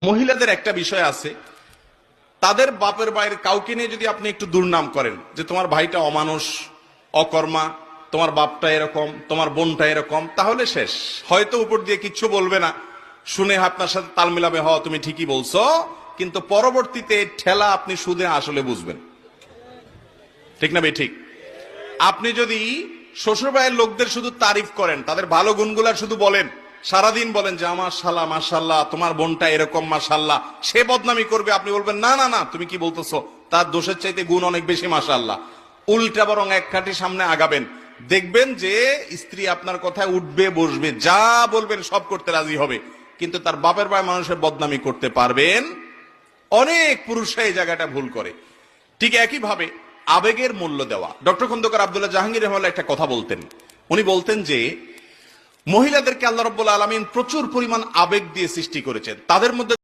মহিলাদের একটা বিষয় আছে, তাদের বাপের বাইরে কাউকে নিয়ে যদি আপনি একটু দুর্নাম করেন যে তোমার ভাইটা অমানুষ, অকর্মা, তোমার বাপটা এরকম, তোমার বোনটা এরকম, তাহলে শেষ। হয়তো উপর দিয়ে কিচ্ছু বলবে না, শুনে আপনার সাথে তাল মিলাবে, হওয়া তুমি ঠিকই বলছো, কিন্তু পরবর্তীতে ঠেলা আপনি সুদে আসলে বুঝবেন। ঠিক না ভাই? ঠিক। আপনি যদি শ্বশুর ভাইয়ের লোকদের শুধু তারিফ করেন, তাদের ভালো গুণগুলার শুধু বলেন, সারাদিন বলেন যে আমার শালা মাশাল্লাহ, তোমার বোনটা এরকম মাশাল্লাহ, সে বদনামি করবে, আপনি বলবেন না না না তুমি কি বলতেছো, তার দোষের চাইতে গুণ অনেক বেশি মাশাল্লাহ। উল্টা বরং এক কাঠি সামনে আগাবেন, দেখবেন যে স্ত্রী আপনার কথায় উঠবে বসবে, যা বলবেন সব করতে রাজি হবে, কিন্তু তার বাপের ভাই মানুষের বদনামি করতে পারবেন। অনেক পুরুষরা এই জায়গাটা ভুল করে। ঠিক একই ভাবে আবেগের মূল্য দেওয়া। ডক্টর খন্দকার আব্দুল্লাহ জাহাঙ্গীর রহমাল্লাহ একটা কথা বলতেন, উনি বলতেন যে মহিলাদেরকে আল্লাহ রাব্বুল আলামিন প্রচুর পরিমাণ আবেগ দিয়ে সৃষ্টি করেছেন, তাদের মধ্যে